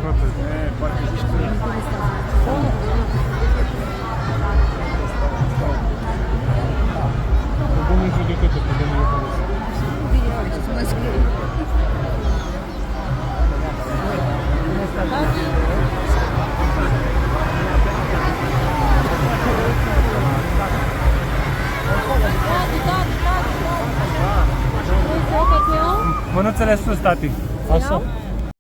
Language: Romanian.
frate. Parcă zici tu. O bună judecătă pe domnul Iohannis. Bine face să mă scriu. Mânuțele sus, tati. Așa.